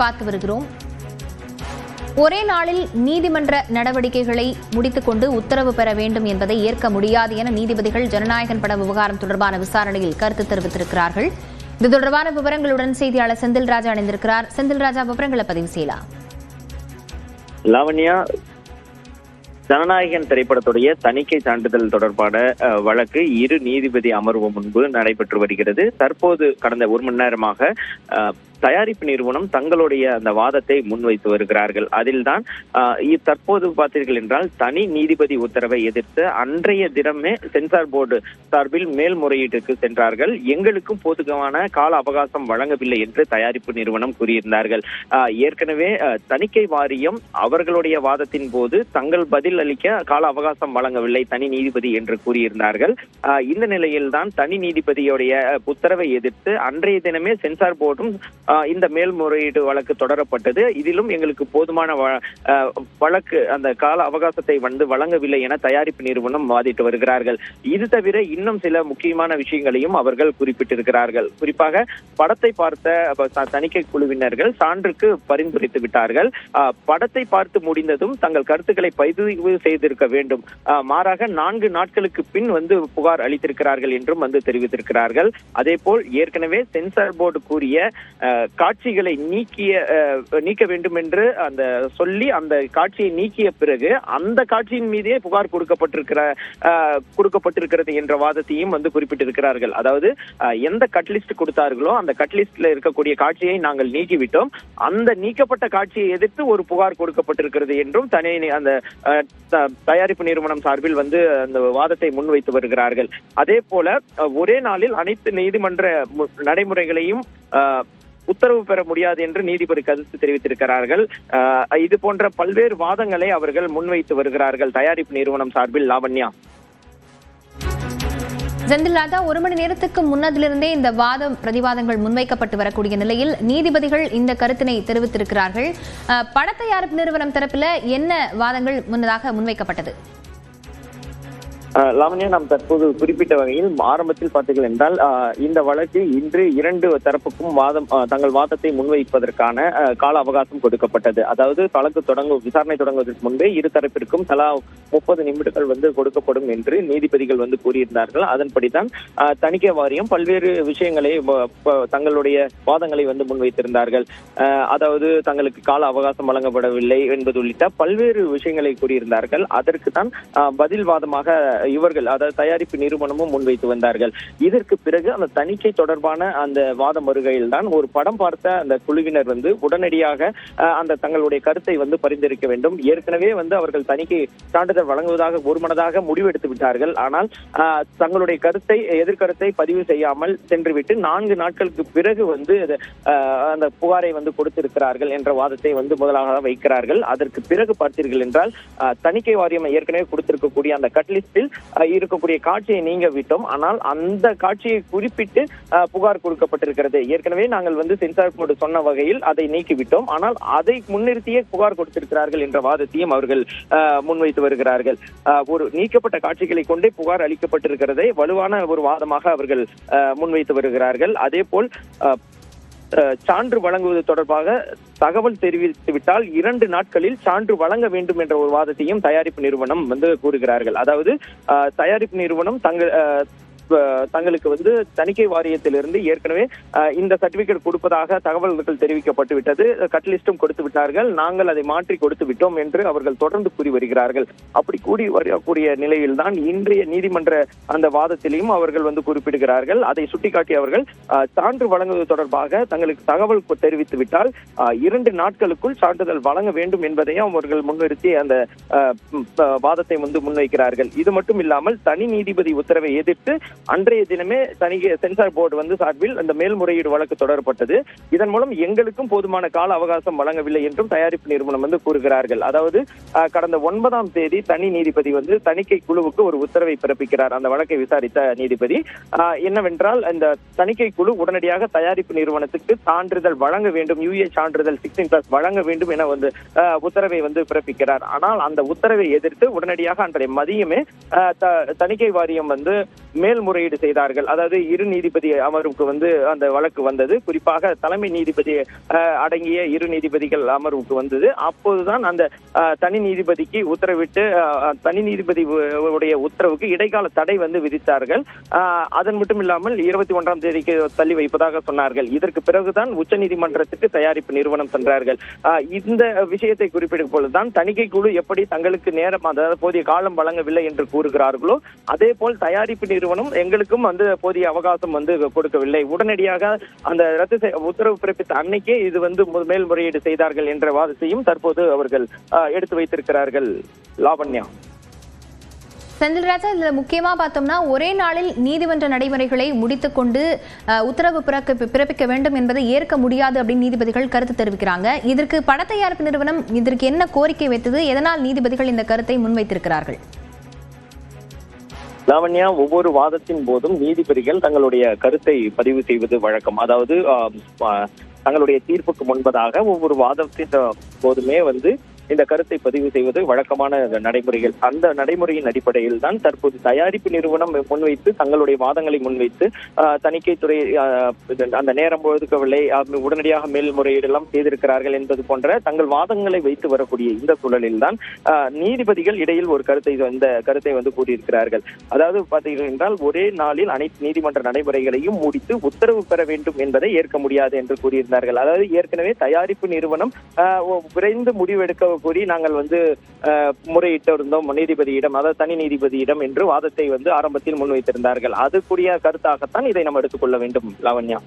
பார்த்து வருகிறோம். ஒரே நாளில் நீதிமன்ற நடவடிக்கைகளை முடித்துக் கொண்டு உத்தரவு பெற வேண்டும் என்பதை ஏற்க முடியாது என நீதிபதிகள் ஜனநாயகன் பட விவகாரம் தொடர்பான விசாரணையில் கருத்து தெரிவித்திருக்கிறார்கள். இது தொடர்பான விவரங்களுடன் செய்தியாளர் செந்தில் ராஜா இணைந்திருக்கிறார். செந்தில் ராஜா, விவரங்களை பதிவு செய்யலாம். லாவண்யா, ஜனநாயகன் திரைப்படத்துடைய தணிக்கை சான்றிதழ் தொடர்பான வழக்கு இரு நீதிபதி அமர்வு முன்பு நடைபெற்று வருகிறது. தற்போது கடந்த ஒரு மணி நேரமாக தயாரிப்பு நிறுவனம் தங்களுடைய அந்த வாதத்தை முன்வைத்து வருகிறார்கள். அதில்தான் தற்போது பார்த்தீர்கள் என்றால் தனி நீதிபதி உத்தரவை எதிர்த்து அன்றைய தினமே சென்சார் போர்டு சார்பில் மேல்முறையீட்டுக்கு சென்றார்கள். எங்களுக்கும் போதுமான கால அவகாசம் வழங்கவில்லை என்று தயாரிப்பு நிறுவனம் கூறியிருந்தார்கள். ஏற்கனவே தணிக்கை வாரியம் அவர்களுடைய வாதத்தின் போது தங்கள் பதில் அளிக்க கால அவகாசம் வழங்கவில்லை தனி நீதிபதி என்று கூறியிருந்தார்கள். இந்த நிலையில்தான் தனி நீதிபதியுடைய உத்தரவை எதிர்த்து அன்றைய தினமே சென்சார் போர்டும் இந்த மேல்முறையீடு வழக்கு தொடரப்பட்டது. இதிலும் எங்களுக்கு போதுமான வழக்கு அந்த கால அவகாசத்தை வழங்கவில்லை என தயாரிப்பு நிறுவனம் வாதிட்டு வருகிறார்கள். இது தவிர இன்னும் சில முக்கியமான விஷயங்களையும் அவர்கள் குறிப்பிட்டிருக்கிறார்கள். குறிப்பாக படத்தை பார்த்த தணிக்கை குழுவினர்கள் சான்றுக்கு பரிந்துரைத்து விட்டார்கள். படத்தை பார்த்து முடிந்ததும் தங்கள் கருத்துக்களை பதிவு செய்திருக்க வேண்டும். மாறாக 4 நாட்களுக்கு பின் புகார் அளித்திருக்கிறார்கள் என்றும் தெரிவித்திருக்கிறார்கள். அதே போல் ஏற்கனவே சென்சார் போர்டு கூறிய காட்சிகளை நீக்க வேண்டும் என்று சொல்லி அந்த காட்சியை நீக்கிய பிறகு அந்த காட்சியின் மீதே புகார் கொடுக்கப்பட்டிருக்கிறது என்ற வாதத்தையும் குறிப்பிட்டிருக்கிறார்கள். அதாவது எந்த கட்லிஸ்ட் கொடுத்தார்களோ அந்த கட்லிஸ்ட்ல இருக்கக்கூடிய காட்சியை நாங்கள் நீக்கிவிட்டோம், அந்த நீக்கப்பட்ட காட்சியை எதிர்த்து ஒரு புகார் கொடுக்கப்பட்டிருக்கிறது என்றும் அந்த தயாரிப்பு நிறுவனம் சார்பில் அந்த வாதத்தை முன்வைத்து வருகிறார்கள். அதே போல ஒரே நாளில் அனைத்து நீதிமன்ற நடைமுறைகளையும் உத்தரவு பெற முடியாது என்று நீதிபதி கருத்து தெரிவித்திருக்கிறார்கள். இது போன்ற பல்வேறு வாதங்களை அவர்கள் முன்வைத்து வருகிறார்கள் தயாரிப்பு நிறுவனம் சார்பில். லாவண்யா, செந்தில் ராஜா, 1 மணி நேரத்துக்கு முன்னதிலிருந்தே இந்த பிரதிவாதங்கள் முன்வைக்கப்பட்டு வரக்கூடிய நிலையில் நீதிபதிகள் இந்த கருத்தினை தெரிவித்திருக்கிறார்கள். பட தயாரிப்பு நிறுவனம் தரப்பில் என்ன வாதங்கள் முன்னதாக முன்வைக்கப்பட்டது? லாவண்யா, நாம் தற்போது குறிப்பிட்ட வகையில் ஆரம்பத்தில் பார்த்தீர்கள் என்றால் இந்த வழக்கு இன்று 2 தரப்புக்கும் தங்கள் வாதத்தை முன்வைப்பதற்கான கால அவகாசம் கொடுக்கப்பட்டது. அதாவது விசாரணை தொடங்குவதற்கு முன்பே இரு தரப்பிற்கும் தலா 30 நிமிடங்கள் கொடுக்கப்படும் என்று நீதிபதிகள் கூறியிருந்தார்கள். அதன்படிதான் தணிக்கை வாரியம் பல்வேறு விஷயங்களை தங்களுடைய வாதங்களை முன்வைத்திருந்தார்கள். அதாவது தங்களுக்கு கால அவகாசம் வழங்கப்படவில்லை என்பது உள்ளிட்ட பல்வேறு விஷயங்களை கூறியிருந்தார்கள். அதற்கு தான் பதில் வாதமாக இவர்கள், அதாவது தயாரிப்பு நிறுவனமும் முன்வைத்து வந்தார்கள். இதற்கு பிறகு அந்த தணிக்கை தொடர்பான அந்த வாத மறுகையில் தான் ஒரு படம் பார்த்த அந்த குழுவினர் உடனடியாக அந்த தங்களுடைய கருத்தை பரிந்துரைக்க வேண்டும். ஏற்கனவே அவர்கள் தணிக்கை சான்றிதழ் வழங்குவதாக ஒருமனதாக முடிவெடுத்து விட்டார்கள். ஆனால் தங்களுடைய எதிர்கருத்தை பதிவு செய்யாமல் சென்றுவிட்டு 4 நாட்களுக்கு பிறகு அந்த புகாரை கொடுத்திருக்கிறார்கள் என்ற வாதத்தை முதலாக வைக்கிறார்கள். அதற்கு பிறகு பார்த்தீர்கள் என்றால் தணிக்கை வாரியம் ஏற்கனவே கொடுத்திருக்கக்கூடிய அந்த கட்லிஸ்டில் இருக்கக்கூடிய காட்சியை நீங்க விட்டோம், ஆனால் அந்த காட்சியை குறிப்பிட்டு புகார் கொடுக்கப்பட்டிருக்கிறது. ஏற்கனவே நாங்கள் சென்சார் போர்டு சொன்ன வகையில் அதை நீக்கிவிட்டோம், ஆனால் அதை முன்னிறுத்தியே புகார் கொடுத்திருக்கிறார்கள் என்ற வாதத்தையும் அவர்கள் முன்வைத்து வருகிறார்கள். ஒரு நீக்கப்பட்ட காட்சிகளை கொண்டே புகார் அளிக்கப்பட்டிருக்கிறதை வலுவான ஒரு வாதமாக அவர்கள் முன்வைத்து வருகிறார்கள். அதே போல் சான்று வழங்குவது தொடர்பாக தகவல் தெரிவித்துவிட்டால் 2 நாட்களில் சான்று வழங்க வேண்டும் என்ற ஒரு வாதத்தையும் தயாரிப்பு நிறுவனம் கூறுகிறார்கள். அதாவது தயாரிப்பு நிறுவனம் தங்களுக்கு தணிக்கை வாரியத்திலிருந்து ஏற்கனவே இந்த சர்டிபிகேட் கொடுப்பதாக தகவல்கள் தெரிவிக்கப்பட்டு விட்டது, கட்லிஸ்டும் கொடுத்து விட்டார்கள், நாங்கள் அதை மாற்றி கொடுத்து விட்டோம் என்று அவர்கள் தொடர்ந்து கூறி வருகிறார்கள். அப்படி கூறி வரக்கூடிய நிலையில் தான் இன்றைய நீதிமன்ற அந்த வாதத்திலையும் அவர்கள் குறிப்பிடுகிறார்கள். அதை சுட்டிக்காட்டி அவர்கள் சான்று வழங்குவது தொடர்பாக தங்களுக்கு தகவல் தெரிவித்து விட்டால் 2 நாட்களுக்குள் சான்றிதழ் வழங்க வேண்டும் என்பதையும் அவர்கள் முன்னிறுத்தி அந்த வாதத்தை முன்வைக்கிறார்கள். இது மட்டும் இல்லாமல் தனி நீதிபதி உத்தரவை எதிர்த்து அன்றைய தினமே சென்சார் போர்டு சார்பில் அந்த மேல்முறையீடு வழக்கு தொடரப்பட்டது. இதன் மூலம் எங்களுக்கும் போதுமான கால அவகாசம் வழங்கவில்லை என்றும் தயாரிப்பு நிறுவனம் கூறுகிறார்கள். அதாவது கடந்த 9ஆம் தேதி தனி நீதிபதி தணிக்கை குழுவுக்கு ஒரு உத்தரவை பிறப்பிக்கிறார். அந்த வழக்கை விசாரித்த நீதிபதி என்னவென்றால் இந்த தணிக்கை குழு உடனடியாக தயாரிப்பு நிறுவனத்துக்கு சான்றிதழ் வழங்க வேண்டும், UA சான்றிதழ் 16+ வழங்க வேண்டும் என உத்தரவை பிறப்பிக்கிறார். ஆனால் அந்த உத்தரவை எதிர்த்து உடனடியாக அன்றைய மதியமே தணிக்கை வாரியம் மேல்முறை மேல்முறையீடு செய்தார்கள். அதாவது இரு நீதிபதி அமர்வுக்கு அந்த வழக்கு வந்தது. குறிப்பாக தலைமை நீதிபதி அடங்கிய இரு நீதிபதிகள் அமர்வுக்கு வந்தது. அப்போதுதான் அந்த தனி நீதிபதிக்கு உத்தரவிட்டு தனி நீதிபதி உடைய உத்தரவுக்கு இடைக்கால தடை விதித்தார்கள். அதன் மட்டும் இல்லாமல் 21ஆம் தேதிக்கு தள்ளி வைப்பதாக சொன்னார்கள். இதற்கு பிறகுதான் உச்ச நீதிமன்றத்துக்கு தயாரிப்பு நிறுவனம் சென்றார்கள். இந்த விஷயத்தை குறிப்பிடும் பொழுதுதான் தணிக்கை குழு எப்படி தங்களுக்கு நேரம், அதாவது போதிய காலம் வழங்கவில்லை என்று கூறுகிறார்களோ, அதே போல் தயாரிப்பு நிறுவனம் எங்களுக்கும் போதிய அவகாசம் கொடுக்கவில்லை. உடனடியாக அந்த ரத்து உத்தரவு பிறப்பித்த அன்னைக்கே இது மேல்முறையீடு செய்தார்கள் என்ற வாதத்தையும் தற்போது அவர்கள் எடுத்து வைத்திருக்கிறார்கள். லாவண்யா. செந்தில்ராஜா, இதுல முக்கியமா பார்த்தோம்னா ஒரே நாளில் நீதிமன்ற நடைமுறைகளை முடித்துக் கொண்டு உத்தரவு பிறப்பிக்க வேண்டும் என்பதை ஏற்க முடியாது அப்படின்னு நீதிபதிகள் கருத்து தெரிவிக்கிறாங்க. இதற்கு பட தயாரிப்பு நிறுவனம் இதற்கு என்ன கோரிக்கை வைத்தது? எதனால் நீதிபதிகள் இந்த கருத்தை முன்வைத்திருக்கிறார்கள்? லாவண்யா, ஒவ்வொரு வாதத்தின் போதும் நீதிபதிகள் தங்களுடைய கருத்தை பதிவு செய்வது வழக்கம். அதாவது தங்களுடைய தீர்ப்புக்கு முன்பதாக ஒவ்வொரு வாதத்தின் போதுமே இந்த கருத்தை பதிவு செய்வது வழக்கமான நடைமுறைகள். அந்த நடைமுறையின் அடிப்படையில் தான் தற்போது தயாரிப்பு நிறுவனம் முன்வைத்து தங்களுடைய வாதங்களை முன்வைத்து தணிக்கைத்துறை அந்த நேரம் ஒதுக்கவில்லை, உடனடியாக மேல்முறையீடு எல்லாம் செய்திருக்கிறார்கள் என்பது போன்ற தங்கள் வாதங்களை வைத்து வரக்கூடிய இந்த சூழலில் தான் நீதிபதிகள் இடையில் ஒரு கருத்தை கூறியிருக்கிறார்கள். அதாவது பார்த்தீர்கள் என்றால் ஒரே நாளில் அனைத்து நீதிமன்ற நடைமுறைகளையும் முடித்து உத்தரவு பெற வேண்டும் என்பதை ஏற்க முடியாது என்று கூறியிருந்தார்கள். அதாவது ஏற்கனவே தயாரிப்பு நிறுவனம் விரைந்து முடிவெடுக்க கூறி நாங்கள் முறையிட்டிருந்தோம் நீதிபதியிடம், அதாவது தனி நீதிபதியிடம் என்று வாதத்தை ஆரம்பத்தில் முன்வைத்திருந்தார்கள். அதுக்குரிய கருத்தாகத்தான் இதை நாம் எடுத்துக்கொள்ள வேண்டும். லாவண்யா.